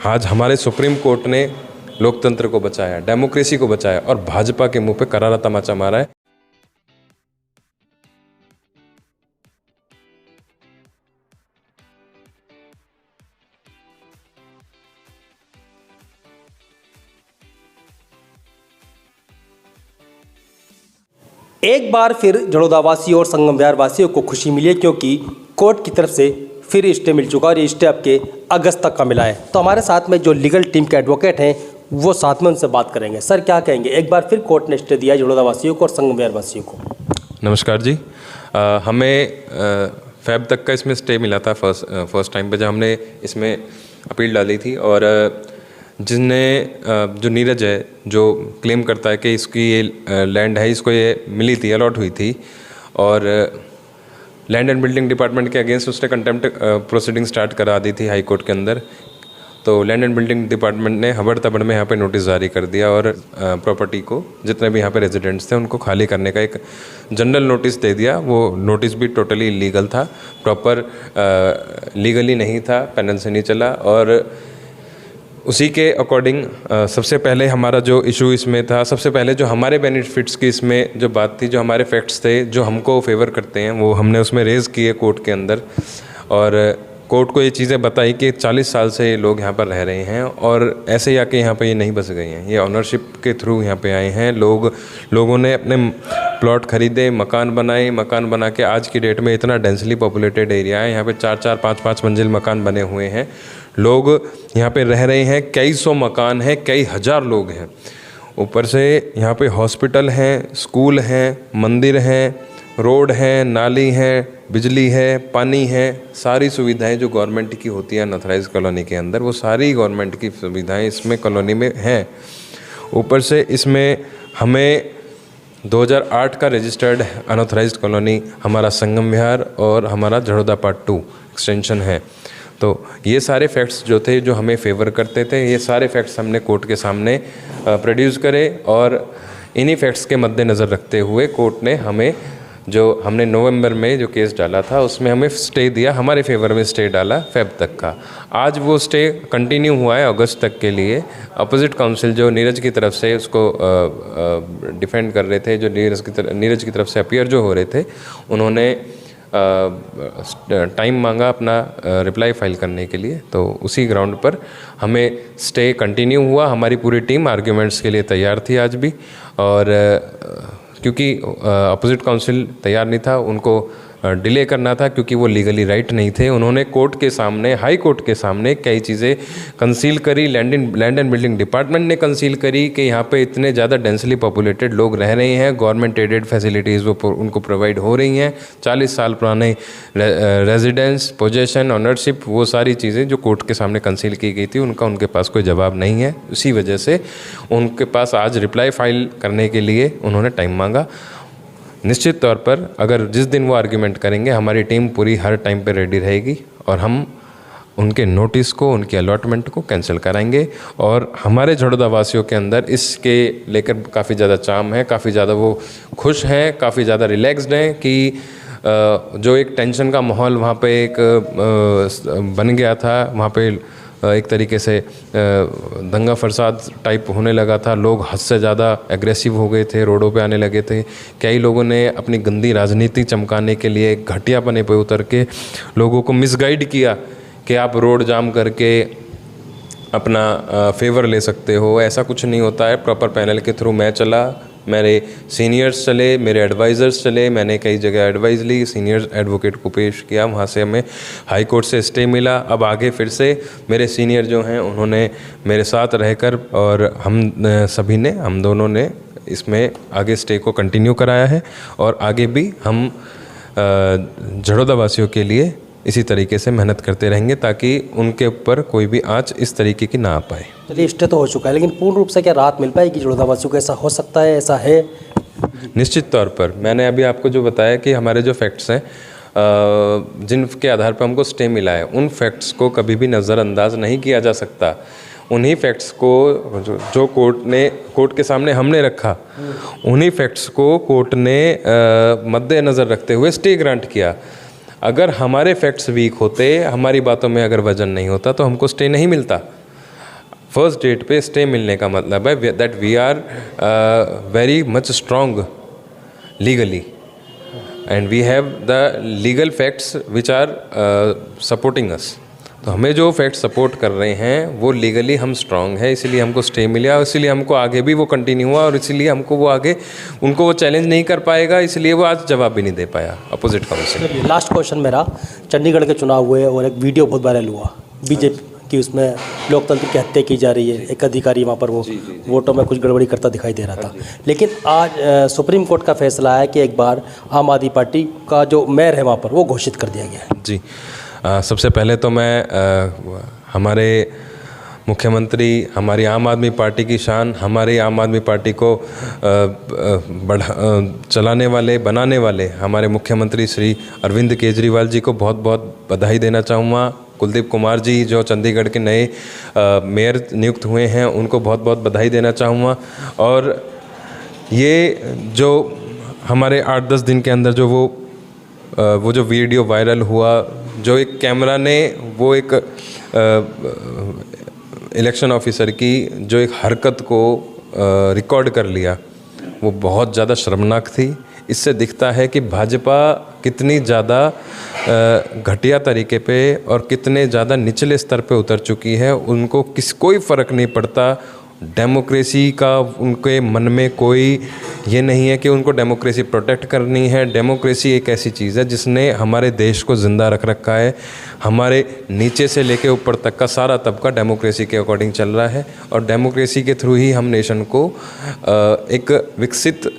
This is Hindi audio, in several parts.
आज हमारे सुप्रीम कोर्ट ने लोकतंत्र को बचाया, डेमोक्रेसी को बचाया और भाजपा के मुंह पे करारा तमाचा मारा है। एक बार फिर जड़ोदा वासियों और संगम विहार वासियों को खुशी मिली है, क्योंकि कोर्ट की तरफ से फिर स्टे मिल चुका और ये स्टे आपके अगस्त तक का मिला है। तो हमारे साथ में जो लीगल टीम के एडवोकेट हैं वो साथ में उनसे बात करेंगे। सर, क्या कहेंगे? एक बार फिर कोर्ट ने स्टे दिया है जड़ोदा वासियों को और संगम विहार वासियों को। नमस्कार जी। हमें फेब तक का इसमें स्टे मिला था फर्स्ट टाइम पे जब हमने इसमें अपील डाली थी, और जिसने जो नीरज है जो क्लेम करता है कि इसकी ये लैंड है, इसको ये मिली थी, अलॉट हुई थी, और लैंड एंड बिल्डिंग डिपार्टमेंट के अगेंस्ट उसने कंटेम्प्ट प्रोसीडिंग स्टार्ट करा दी थी हाई कोर्ट के अंदर। तो लैंड एंड बिल्डिंग डिपार्टमेंट ने हबड़ तबड़ में यहाँ पे नोटिस जारी कर दिया और प्रॉपर्टी को, जितने भी यहाँ पे रेजिडेंट्स थे उनको खाली करने का एक जनरल नोटिस दे दिया। वो नोटिस भी टोटली इलीगल था, प्रॉपर लीगली नहीं था, पैनल से नहीं चला। और उसी के अकॉर्डिंग सबसे पहले हमारा जो इशू इसमें था, सबसे पहले जो हमारे बेनिफिट्स की इसमें जो बात थी, जो हमारे फैक्ट्स थे जो हमको फेवर करते हैं, वो हमने उसमें रेज़ किए कोर्ट के अंदर। और कोर्ट को ये चीज़ें बताई कि 40 साल से ये लोग यहाँ पर रह रहे हैं और ऐसे ही आके यहाँ पे ये नहीं बस गए हैं, ये ऑनरशिप के थ्रू यहाँ पे आए हैं। लोगों ने अपने प्लॉट खरीदे, मकान बनाए, मकान बना के आज की डेट में इतना डेंसली पॉपुलेटेड एरिया है, यहाँ पे 4-4, 5-5 मंजिल मकान बने हुए हैं। लोग यहाँ पे रह रहे हैं, कई सौ मकान हैं, कई हज़ार लोग हैं। ऊपर से यहाँ पे हॉस्पिटल हैं, स्कूल हैं, मंदिर हैं, रोड हैं, नाली हैं, बिजली है, पानी है, सारी सुविधाएं जो गवर्नमेंट की होती हैं अनऑथराइज्ड कॉलोनी के अंदर, वो सारी गवर्नमेंट की सुविधाएं इसमें कॉलोनी में हैं। ऊपर से इसमें हमें 2008 का रजिस्टर्ड अनऑथराइज्ड कॉलोनी हमारा संगम विहार और हमारा जड़ोदा पार्ट 2 एक्सटेंशन है। तो ये सारे फैक्ट्स जो थे, जो हमें फेवर करते थे, ये सारे फैक्ट्स हमने कोर्ट के सामने प्रोड्यूस करे, और इन्हीं फैक्ट्स के मद्देनज़र रखते हुए कोर्ट ने हमें, जो हमने नवंबर में जो केस डाला था उसमें हमें स्टे दिया, हमारे फेवर में स्टे डाला फेब तक का। आज वो स्टे कंटिन्यू हुआ है अगस्त तक के लिए। अपोजिट काउंसिल जो नीरज की तरफ से उसको डिफेंड कर रहे थे, जो नीरज की तरफ से अपीयर जो हो रहे थे, उन्होंने टाइम मांगा अपना रिप्लाई फाइल करने के लिए। तो उसी ग्राउंड पर हमें स्टे कंटिन्यू हुआ। हमारी पूरी टीम आर्ग्यूमेंट्स के लिए तैयार थी आज भी, और क्योंकि अपोजिट काउंसिल तैयार नहीं था, उनको डिले करना था क्योंकि वो लीगली राइट नहीं थे। उन्होंने कोर्ट के सामने, हाई कोर्ट के सामने कई चीज़ें कंसील करी। लैंड एंड बिल्डिंग डिपार्टमेंट ने कंसील करी कि यहाँ पे इतने ज़्यादा डेंसली पॉपुलेटेड लोग रह रहे हैं, गवर्नमेंट एडेड फैसिलिटीज़ वो उनको प्रोवाइड हो रही हैं, 40 साल पुराने रेजिडेंस, पोजेशन, ऑनरशिप, वो सारी चीज़ें जो कोर्ट के सामने कंसील की गई थी, उनका उनके पास कोई जवाब नहीं है। उसी वजह से उनके पास आज रिप्लाई फाइल करने के लिए उन्होंने टाइम मांगा। निश्चित तौर पर अगर जिस दिन वो आर्ग्यूमेंट करेंगे, हमारी टीम पूरी हर टाइम पे रेडी रहेगी और हम उनके नोटिस को, उनके अलॉटमेंट को कैंसिल कराएंगे। और हमारे जड़ोदा वासियों के अंदर इसके लेकर काफ़ी ज़्यादा चाम है, काफ़ी ज़्यादा वो खुश हैं, काफ़ी ज़्यादा रिलैक्स्ड हैं कि जो एक टेंशन का माहौल वहाँ पे एक बन गया था, वहाँ पे एक तरीके से दंगा फसाद टाइप होने लगा था। लोग हद से ज़्यादा एग्रेसिव हो गए थे, रोडों पे आने लगे थे। कई लोगों ने अपनी गंदी राजनीति चमकाने के लिए घटियापने पे उतर के लोगों को मिसगाइड किया कि आप रोड जाम करके अपना फेवर ले सकते हो। ऐसा कुछ नहीं होता है। प्रॉपर पैनल के थ्रू मैं चला, मेरे सीनियर्स चले, मेरे एडवाइज़र्स चले, मैंने कई जगह एडवाइस ली, सीनियर एडवोकेट को पेश किया, वहाँ से हमें हाई कोर्ट से स्टे मिला। अब आगे फिर से मेरे सीनियर जो हैं उन्होंने मेरे साथ रहकर, और हम दोनों ने इसमें आगे स्टे को कंटिन्यू कराया है, और आगे भी हम जड़ोदा वासियों के लिए इसी तरीके से मेहनत करते रहेंगे ताकि उनके ऊपर कोई भी आँच इस तरीके की ना आ पाए। चलिए, स्टे तो हो चुका है, लेकिन पूर्ण रूप से क्या राहत मिल पाएगी जड़ोदा वासियों को? ऐसा हो सकता है, ऐसा है? निश्चित तौर पर मैंने अभी आपको जो बताया कि हमारे जो फैक्ट्स हैं, जिनके आधार पर हमको स्टे मिला है, उन फैक्ट्स को कभी भी नज़रअंदाज नहीं किया जा सकता। उन्हीं फैक्ट्स को जो कोर्ट के सामने हमने रखा, उन्हीं फैक्ट्स को कोर्ट ने मद्देनज़र रखते हुए स्टे ग्रांट किया। अगर हमारे फैक्ट्स वीक होते, हमारी बातों में अगर वजन नहीं होता, तो हमको स्टे नहीं मिलता। फर्स्ट डेट पे स्टे मिलने का मतलब है that we are very much strong legally and we have the legal facts which are supporting us. तो हमें जो फैक्ट सपोर्ट कर रहे हैं वो लीगली हम स्ट्रांग है, इसीलिए हमको स्टे मिला, इसीलिए हमको आगे भी वो कंटिन्यू हुआ और इसीलिए हमको वो आगे उनको वो चैलेंज नहीं कर पाएगा, इसलिए वो आज जवाब भी नहीं दे पाया अपोजिट काउंसिल। लास्ट क्वेश्चन मेरा, चंडीगढ़ के चुनाव हुए और एक वीडियो बहुत वायरल हुआ बीजेपी की, उसमें लोकतंत्र की हत्या की जा रही है, एक अधिकारी वहाँ पर वो वोटों में कुछ गड़बड़ी करता दिखाई दे रहा था। लेकिन आज सुप्रीम कोर्ट का फैसला है कि एक बार आम आदमी पार्टी का जो मेयर है वहाँ पर वो घोषित कर दिया गया है। जी, सबसे पहले तो मैं हमारे मुख्यमंत्री, हमारी आम आदमी पार्टी की शान, हमारी आम आदमी पार्टी को चलाने वाले, बनाने वाले हमारे मुख्यमंत्री श्री अरविंद केजरीवाल जी को बहुत बहुत बधाई देना चाहूँगा। कुलदीप कुमार जी जो चंडीगढ़ के नए मेयर नियुक्त हुए हैं उनको बहुत बहुत बधाई देना चाहूँगा। और ये जो हमारे 8-10 दिन के अंदर जो वो जो वीडियो वायरल हुआ, जो एक कैमरा ने वो एक इलेक्शन ऑफिसर की जो एक हरकत को रिकॉर्ड कर लिया, वो बहुत ज़्यादा शर्मनाक थी। इससे दिखता है कि भाजपा कितनी ज़्यादा घटिया तरीके पे और कितने ज़्यादा निचले स्तर पे उतर चुकी है। उनको कोई फ़र्क नहीं पड़ता डेमोक्रेसी का, उनके मन में कोई ये नहीं है कि उनको डेमोक्रेसी प्रोटेक्ट करनी है। डेमोक्रेसी एक ऐसी चीज़ है जिसने हमारे देश को ज़िंदा रख रखा है। हमारे नीचे से लेके ऊपर तक का सारा तबका डेमोक्रेसी के अकॉर्डिंग चल रहा है और डेमोक्रेसी के थ्रू ही हम नेशन को एक विकसित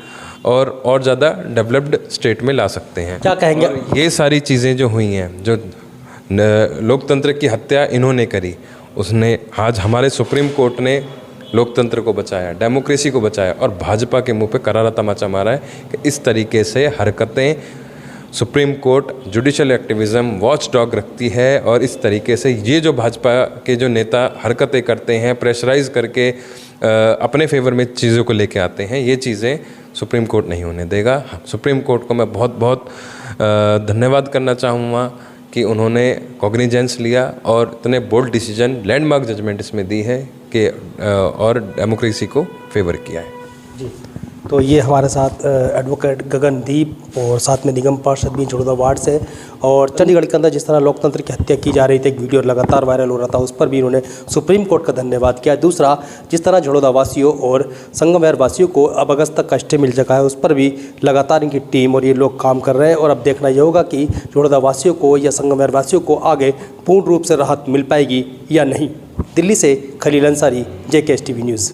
और ज़्यादा डेवलप्ड स्टेट में ला सकते हैं। क्या कहेंगे? और ये सारी चीज़ें जो हुई हैं, जो लोकतंत्र की हत्या इन्होंने करी, उसने आज हमारे सुप्रीम कोर्ट ने लोकतंत्र को बचाया, डेमोक्रेसी को बचाया और भाजपा के मुंह पे करारा तमाचा मारा है कि इस तरीके से हरकतें supreme court judicial activism watch dog रखती है। और इस तरीके से ये जो भाजपा के जो नेता हरकतें करते हैं, प्रेशराइज करके अपने फेवर में चीज़ों को लेके आते हैं, ये चीज़ें सुप्रीम कोर्ट नहीं होने देगा। सुप्रीम कोर्ट को मैं बहुत बहुत धन्यवाद करना चाहूँगा कि उन्होंने कॉग्निजेंस लिया और इतने बोल्ड डिसीजन, लैंडमार्क जजमेंट इसमें दी है कि और डेमोक्रेसी को फेवर किया है। जी, तो ये हमारे साथ एडवोकेट गगनदीप और साथ में निगम पार्षद भी झड़ोदा वार्ड से, और चंडीगढ़ के अंदर जिस तरह लोकतंत्र की हत्या की जा रही थी, एक वीडियो लगातार वायरल हो रहा था, उस पर भी उन्होंने सुप्रीम कोर्ट का धन्यवाद किया। दूसरा, जिस तरह झड़ोदा वासियों और संगम विहार वासियों को अब अगस्त तक का स्टे मिल चुका है, उस पर भी लगातार इनकी टीम और ये लोग काम कर रहे हैं। और अब देखना ये होगा कि झड़ोदा वासियों को या संगम विहार वासियों को आगे पूर्ण रूप से राहत मिल पाएगी या नहीं। दिल्ली से Khalil Ansari, JKS TV news.